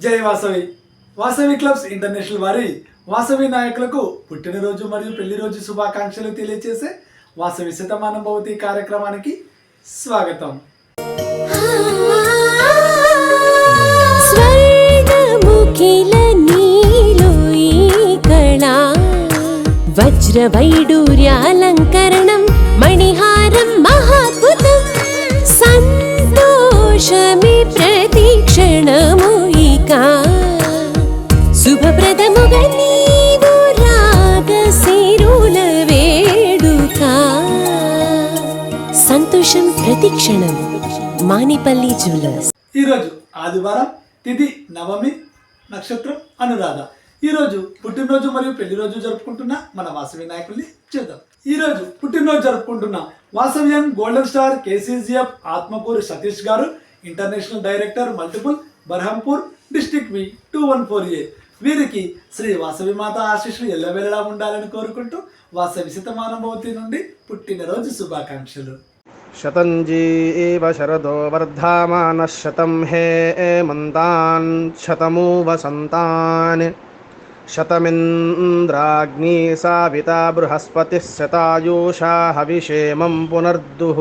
జై Vasavi. Vasavi clubs international వారి వాసవి నాయకులకు పుట్టినరోజు మరియు పెళ్లి రోజు శుభాకాంక్షలు తెలియజేసే వాసవి శతమానం భవతి కార్యక్రమానికి స్వాగతం. వజ్రవైడూర్యాలంకరణం మణిహారం మహాద్భుతం సంతోషమి ప్రతిక్షణము ఇక శుభప్రదముగా నీవు రాగసిరుల వేడుక సంతోషం ప్రతిక్షణం. మానిపల్లి జ్యువెలర్స్. ఈరోజు ఆదివారం, తిథి నవమి, నక్షత్రం అనురాధ. ఈరోజు పుట్టినరోజు మరియు పెళ్లి రోజు జరుపుకుంటున్న మన వాసవి నాయకుల్ని చూద్దాం. ఈరోజు పుట్టినరోజు జరుపుకుంటున్న Vasavian golden star KCGF Atmakur Satish గారు, international director multiple, Berhampur, district V 214A. వీరికి శ్రీ వాసవి మాత ఆశీస్సులు ఎల్లవేళలా ఉండాలని కోరుకుంటూ వాసవి శతమానం భవతి నుండి పుట్టినరోజు శుభాకాంక్షలు. శతంజీవ శరదో వర్ధమానః శతం హేమంతాన్ శతమూ వసంతాన్ శతమింద్రాగ్నీ సావితా బృహస్పతిః శతాయూషా హవిషేమం పునర్దుః.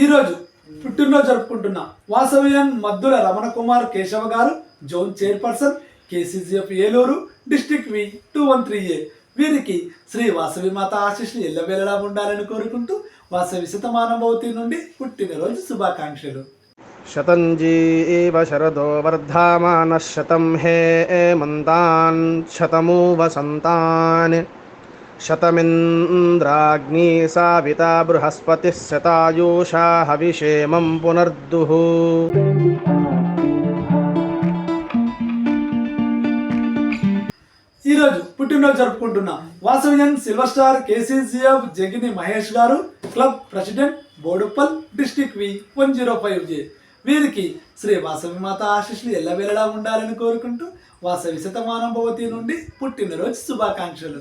ఈరోజు పుట్టినరోజు జరుపుకుంటున్న వాసవియన్ మద్దుల రమణ కుమార్ కేశవ గారు, zone chairperson, KCGF Eluru, district వి 213A. వీరికి శ్రీ వాసవి మాత ఆశీస్సులు ఎల్లవేళలా ఉండాలని కోరుకుంటూ వాసవి శతమానం భవతి నుండి పుట్టినరోజు శుభాకాంక్షలు. శతంజీవ శరదో వర్ధమానః శతం హేమంతాన్ శతమూ వసంతాన్ శతమింద్రాగ్నీ సావితా బృహస్పతిః శతాయూషా హవిషేమం పునర్దుః. ఈరోజు పుట్టినరోజు జరుపుకుంటున్న Vasavian silver star KCGF జగిని Mahesh గారు, క్లబ్ ప్రెసిడెంట్, బోడుప్పల్, డిస్ట్రిక్ట్ వి 105A. వీరికి శ్రీ వాసవి మాత ఆశీస్సులు ఎల్లవేళలా ఉండాలని కోరుకుంటూ వాసవి శతమానం భవతి నుండి పుట్టినరోజు శుభాకాంక్షలు.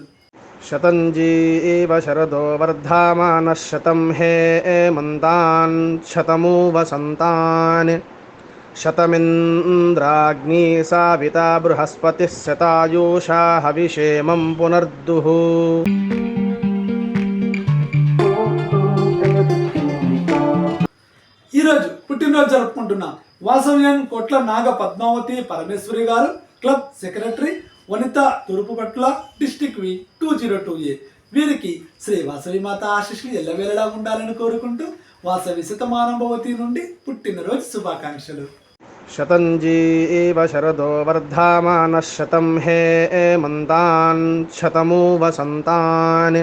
శతంజీవ శరదో వర్ధమానః శతం హేమంతాన్ శతమూ వసంతాన్ శతమింద్రాగ్నీ సావితా బృహస్పతిః శతాయూషా హవిషేమం పునర్దుః. ఈరోజు పుట్టినరోజు జరుపుకుంటున్న వాసవ్యన్ కోట్ల నాగ పద్మావతి పరమేశ్వరి గారు, క్లబ్ సెక్రటరీ, వనిత, తూర్పుపట్ల, డిస్ట్రిక్ట్ వి 202A. వీరికి శ్రీ వాసవి మాత ఆశీస్సులు ఎల్లవేళలా ఉండాలని కోరుకుంటూ వాసవి శతమానం భవతి నుండి పుట్టినరోజు శుభాకాంక్షలు. శతంజీవ శరదో వర్ధమానః శతం హేమంతాన్ శతమూ వసంతాన్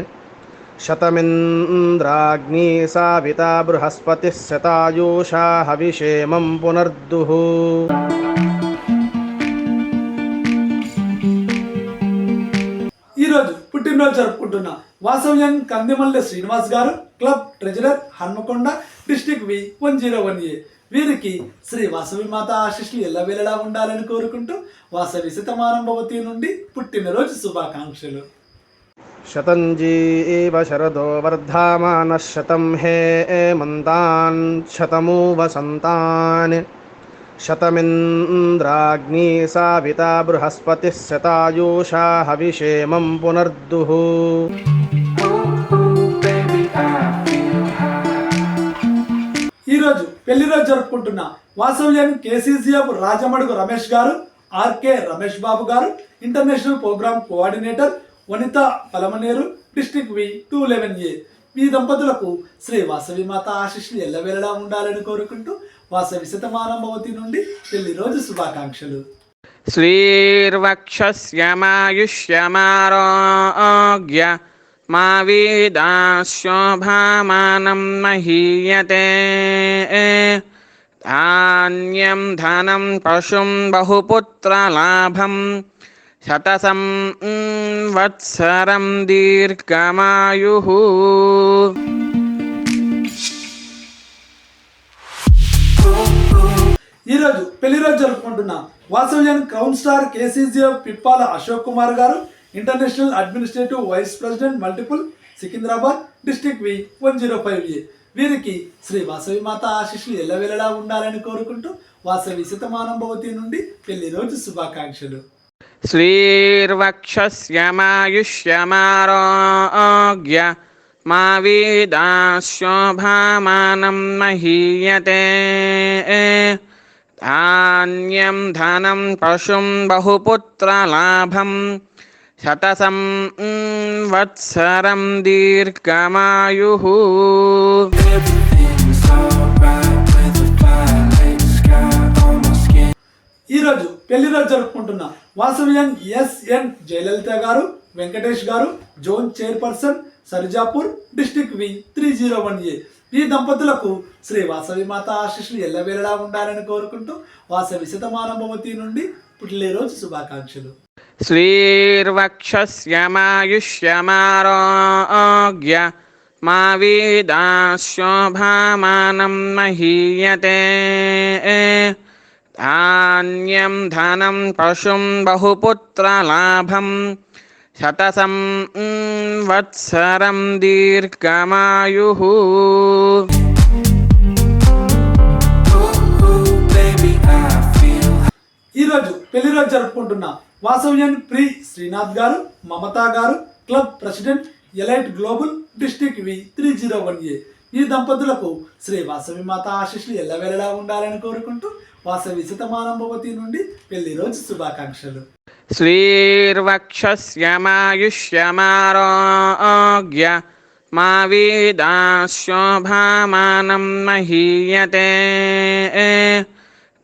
శతమింద్రాగ్నీ సావితా బృహస్పతిః శతాయూషా హవిషేమం పునర్దుః. ఈరోజు పుట్టినరోజు జరుపుకుంటున్న వాసవ్యన్ కందిమల్లె శ్రీనివాస్ గారు, క్లబ్ ట్రెజరర్, హన్మకొండ, డిస్ట్రిక్ట్ వి 101A. వీరికి శ్రీ వాసవి మాత ఆశీస్సులు ఎల్లవేళలా ఉండాలని కోరుకుంటూ వాసవి శతమానం భవతి నుండి పుట్టినరోజు శుభాకాంక్షలు. శతంజీవ శరదో వర్ధమానః శతం హేమంతాన్ శతమూ వసంతాన్ శతమింద్రాగ్నీ సావితా బృహస్పతిః శతాయూషా హవిషేమం పునర్దుః. ఈరోజు పెళ్లి రోజు జరుపుకుంటున్న వాసవ్యన్ కేసీజీఎఫ్ రాజమడుగు రమేష్ గారు, ఆర్కే రమేష్ బాబు గారు, ఇంటర్నేషనల్ ప్రోగ్రామ్ కోఆర్డినేటర్, వనిత, పలమనేరు, డిస్ట్రిక్ట్ వి 211A. ఈ దంపతులకు శ్రీ వాసవి మాత ఆశీస్సులు ఎల్లవేళలా ఉండాలని కోరుకుంటూ వాసవి శతమానం భవతి నుండి పెళ్లి రోజు శుభాకాంక్షలు. శ్రీర్వక్షస్యమాయుష్యమారోగ్య మా వీదాశోభామానం మహీయతే ధాన్యం ధనం పశుం బహుపుత్రలాభం శతసం వత్సరం దీర్ఘమాయుః. ఈరోజు పెళ్లి రోజు జరుపుకుంటున్న Vasavian crown star KCGF Pippala Ashok Kumar గారు, international administrative vice president, multiple, Secunderabad, district V 105A. వీరికి శ్రీ వాసవి మాత ఆశీస్సులు ఎల్లవేళలా ఉండాలని కోరుకుంటూ వాసవి శతమానం భవతి నుండి పెళ్లి రోజు శుభాకాంక్షలు. శ్రీర్వక్షస్యమాయుష్యమారోగ్య మా వీదాశోభామానం మహీయతే ధాన్యం ధనం పశుం బహుపుత్రలాభం శతసం వత్సరం దీర్ఘమాయుః. ఈరోజు పెళ్లి రోజు జరుపుకుంటున్న వాసవ్యం ఎస్ఎన్ జయలలిత గారు, వెంకటేష్ గారు, zone chairperson, Sarjapur, district V 301A. ఈ దంపతులకు శ్రీ వాసవి మాత ఆశీస్సులు ఎల్లవేళలా ఉండాలని కోరుకుంటూ వాసవి శతమానం భవతి నుండి పుట్టిన రోజు శుభాకాంక్షలు. శ్రీర్వక్షస్యమాయుష్యమారోగ్య మా వీదాశోభామానం మహీయతే ధాన్యం ధనం పశుం బహుపుత్రలాభం శతసం వత్సరం దీర్ఘమాయుః. ఈరోజు పెళ్లి రోజు జరుపుకుంటున్న వాసవ్యం ప్రి శ్రీనాథ్ గారు, మమతా గారు, club president, elite global, district V 301A. ఈ దంపతులకు శ్రీ వాసవి మాత ఆశీస్సులు ఎల్లవేళలా ఉండాలని కోరుకుంటూ వాసవి శతమానం భవతి నుండి పెళ్లి రోజు శుభాకాంక్షలు. శ్రీర్వక్షస్యమాయుష్యమారోగ్య మా వీదాశోభామానం మహీయతే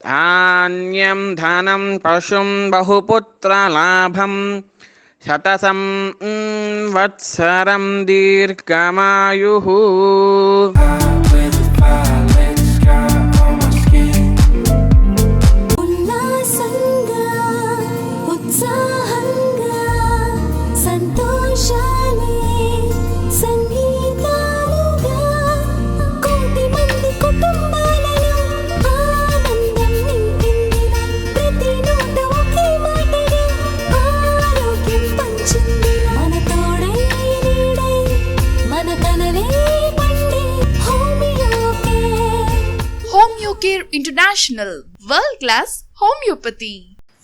ధాన్యం ధనం పశుం బహుపుత్రలాభం శతసం వత్సరం దీర్ఘమాయుః. ఉల్లాసంగా ఉత్సాహంగా సంతోషాలే సంగీతాలుగా కోటి మంది కుటుంబాలలో ఆనందం నింపిందిన ప్రతి నోట ఒకే మాటగా ఆరోగ్యం పంచిందిన మన తోడై నీడై మన కలలే పండే Homeocare international world class homeopathy.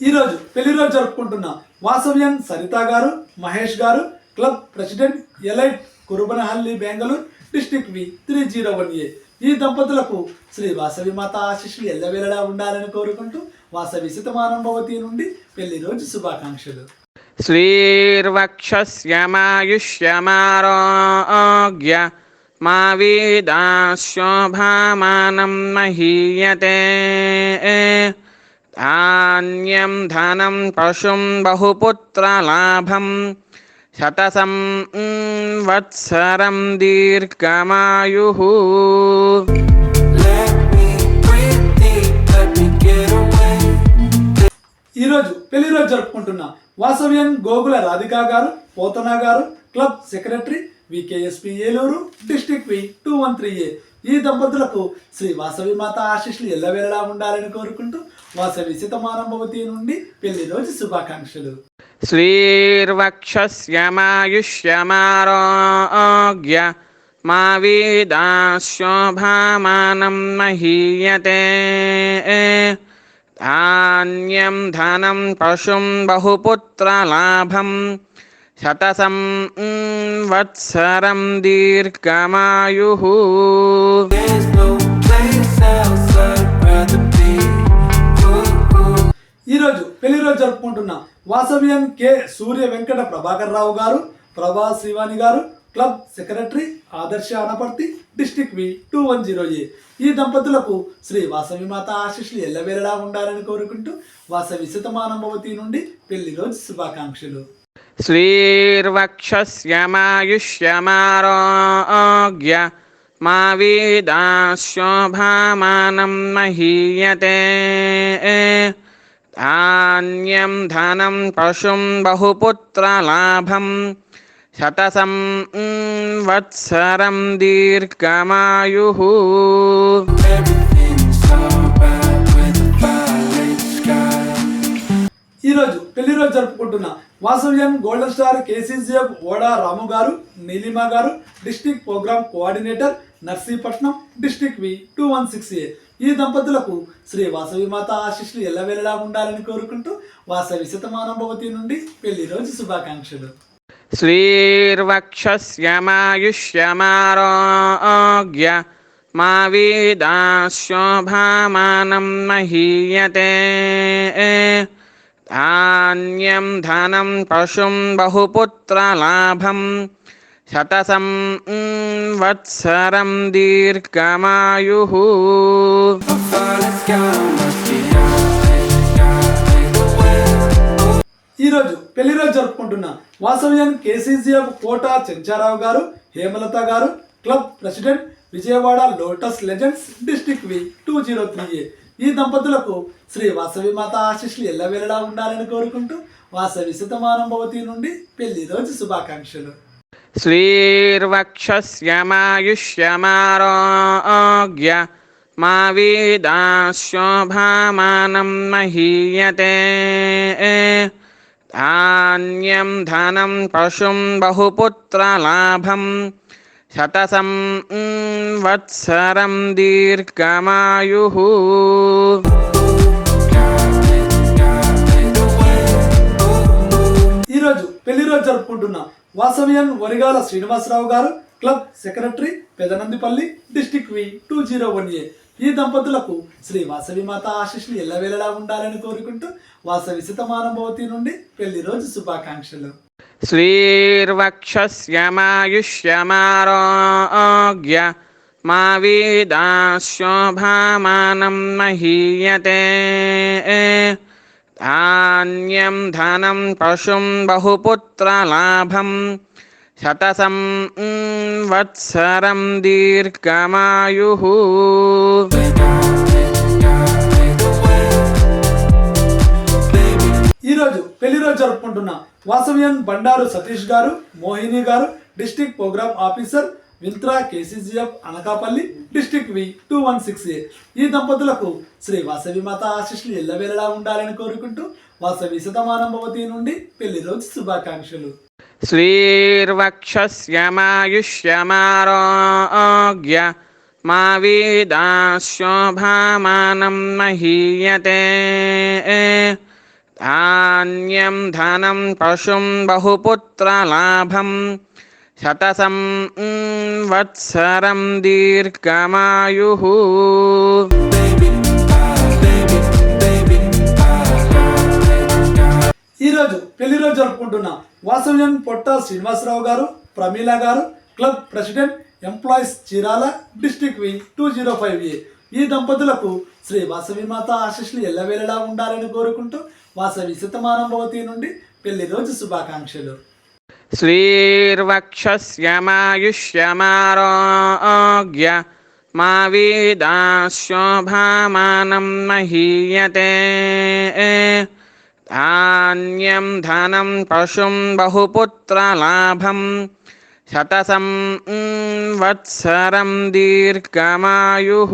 ఈరోజు పెళ్లి రోజు జరుపుకుంటున్న వాసవ్యం సరిత గారు, మహేష్ గారు, club president, elite Kurubanahalli, Bengaluru, district V 301A. ఈ దంపతులకు శ్రీ వాసవి మాత ఆశీస్సులు ఎల్లవేళలా ఉండాలని కోరుకుంటూ వాసవి శతమానం భవతి నుండి పెళ్లి రోజు శుభాకాంక్షలు. శ్రీర్వక్షస్యమాయుష్యమారోగ్య మా వీదాశోభామానం మహీయతే ధాన్యం ధనం పశుం బహుపుత్రలాభం శతసం వత్సరం దీర్ఘమాయుః. ఈరోజు పెళ్లి రోజు జరుపుకుంటున్న వాసవ్యం గోగుల రాధికా గారు, పోతనా గారు, club secretary, VKSP Eluru, district వి 213A. ఈ దంపతులకు శ్రీ వాసవి మాత ఆశీస్సులు ఎల్లవేళలా ఉండాలని కోరుకుంటూ వాసవి శతమానం భవతి నుండి పెళ్లి రోజు శుభాకాంక్షలు. శ్రీర్వక్షస్యమాయుష్యమారోగ్య మా వీదాశోభామానం మహీయతే ధాన్యం ధనం పశుం బహుపుత్రలాభం శతసం వత్సరం దీర్ఘమాయుః. ఈరోజు పెళ్లి రోజు జరుపుకుంటున్న వాసవ్యం కె సూర్య వెంకట ప్రభాకర్ రావు గారు, ప్రభా శ్రీవాణి గారు, క్లబ్ సెక్రటరీ, ఆదర్శ అనపర్తి, డిస్టిక్ వి 210A. ఈ దంపతులకు శ్రీ వాసవి మాత ఆశీస్సులు ఎల్లవేళలా ఉండాలని కోరుకుంటూ వాసవి శతమానం భవతి నుండి పెళ్లి రోజు శుభాకాంక్షలు. శ్రీర్వక్షస్యమాయుష్యమారోగ్య మా వీదాశోభామానం మహీయతే ధాన్యం ధనం పశుం బహుపుత్రలాభం శతసం వత్సరం దీర్ఘమాయుః. ఈరోజు పెళ్లి రోజు జరుపుకుంటున్న వాసవ్యన్ గోల్డెన్ స్టార్ కేసీజీఎఫ్ ఓడా Ramu garu, Neelima garu, district programme coordinator, Narsipatnam, district V 216A. ఈ దంపతులకు శ్రీ వాసవి మాత ఆశీస్సులు ఎల్లవేళలా ఉండాలని కోరుకుంటూ వాసవి శతమానం భవతి నుండి పెళ్లి రోజు శుభాకాంక్షలు. శ్రీర్వక్షస్యమాయుష్యమారోగ్య మా వీదాశోభామానం మహీయతే ధాన్యం ధనం పశుం బహుపుత్రలాభం శతసం వత్సరం దీర్ఘమాయుః. ఈరోజు పెళ్లి రోజు జరుపుకుంటున్న వాసవ్యన్ కేసీజీఎఫ్ కోటా చెంచారావు గారు, హేమలత గారు, club president, Vijayawada lotus legends, district వి 203A. ఈ దంపతులకు శ్రీ వాసవి మాత ఆశీస్సులు ఎల్లవేళలా ఉండాలని కోరుకుంటూ వాసవి శతమానం భవతి నుండి పెళ్లి రోజు శుభాకాంక్షలు. శ్రీర్వక్షస్యమాయుష్యమారోగ్య మా వీదాశోభామానం మహీయతే ధాన్యం ధనం పశుం బహుపుత్రలాభం శతసం వత్సరం దీర్ఘమాయుః. ఈరోజు పెళ్లి రోజు జరుపుకుంటున్న వాసవ్యన్ వరిగాల శ్రీనివాసరావు గారు, club secretary, Pedanandipalli, district V 201A. ఈ దంపతులకు శ్రీ వాసవి మాత ఆశీస్సులు ఎల్లవేళలా ఉండాలని కోరుకుంటూ వాసవి శతమానం భవతి నుండి పెళ్లి రోజు శుభాకాంక్షలు. శ్రీర్వక్షస్యమాయుష్యమారోగ్య మా వీదాశోభామానం మహీయతే ధాన్యం ధనం పశుం బహుపుత్రలాభం శతసం వత్సరం దీర్ఘమాయుః. ఈరోజు పెళ్లి రోజు జరుపుకుంటున్న వాసవ్యన్ బండారు సతీష్ గారు, మోహిని గారు, డిస్ట్రిక్ట్ ప్రోగ్రామ్ ఆఫీసర్, వింత్రా KCGF Anakapalli, district V 216A. ఈ దంపతులకు శ్రీ వాసవి మాత ఆశీస్సులు ఎల్లవేళలా ఉండాలని కోరుకుంటూ వాసవి శతమానం భవతి నుండి పెళ్లి రోజు శుభాకాంక్షలు. శ్రీర్వక్షస్యమాయుష్యమారోగ్య మా వీదాశోభామానం మహీయతే ధాన్యం ధనం పశుం బహుపుత్రలాభం శతసం వత్సరం దీర్ఘమాయుః. ఈరోజు పెళ్లి రోజు జరుపుకుంటున్న వాసవ్యన్ పొట్ట శ్రీనివాసరావు గారు, ప్రమీల గారు, club president, employees Chirala, district వి 205A. ఈ దంపతులకు శ్రీ వాసవి మాత ఆశీస్సులు ఎల్లవేళలా ఉండాలని కోరుకుంటూ వాసవి శతమానం భవతి నుండి పెళ్లి రోజు శుభాకాంక్షలు. శ్రీర్వక్షస్యమాయుష్యమారోగ్య మా వీదాశోభామానం మహీయతే ధాన్యం ధనం పశుం బహుపుత్రలాభం శతసం వత్సరం దీర్ఘమాయుః.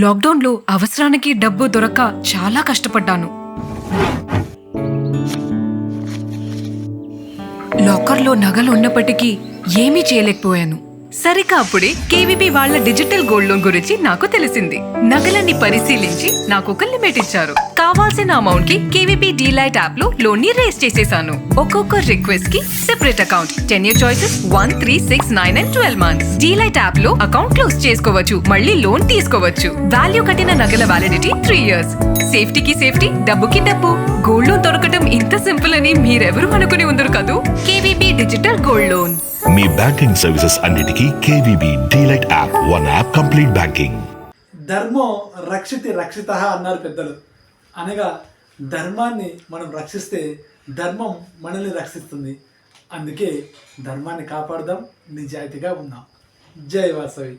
లాక్డౌన్లో అవసరానికి డబ్బు దొరక్క చాలా కష్టపడ్డాను. లాకర్లో నగలు ఉన్నప్పటికీ ఏమీ చేయలేకపోయాను. సరిగ్గా అప్పుడే కేవీబీ వాళ్ళ డిజిటల్ గోల్డ్ లోన్ గురించి నాకు తెలిసింది. నగలన్నీ పరిశీలించి నాకు ఒక లిమిట్ ఇచ్చారు. కావాల్సిన అమౌంట్ కి కేవీబీ డీలైట్ యాప్ లో లోన్ ని రేస్ చేసేసాను. ఒక్కొక్క రిక్వెస్ట్ కి separate account, 10 year choices, 1, 3, 6, 9 and 12 months. DLite app లో అకౌంట్ క్లోజ్ చేసుకోవచ్చు, మళ్ళీ లోన్ తీసుకోవచ్చు. వాల్యూ కట్టిన నగల వ్యాలిడిటీ 3 years. సేఫ్టీకి సేఫ్టీ, డబ్బుకి డబ్బు. గోల్డ్ లోన్ దొరకటం ఇంత సింపుల్ అని మీరెవరూ అనుకుని ఉండరు కదూ. KVB digital gold loan. మీ బ్యాంకింగ్ సర్వీసెస్ అన్నిటికీ KVB DLite app, one app complete banking. ధర్మో రక్షితి రక్షిత అన్నారు పెద్దలు. అనగా ధర్మాన్ని మనం రక్షిస్తే ధర్మం మనల్ని రక్షిస్తుంది. అందుకే ధర్మాన్ని కాపాడుదాం, నిజాయితీగా ఉందాం. జై వాసవి.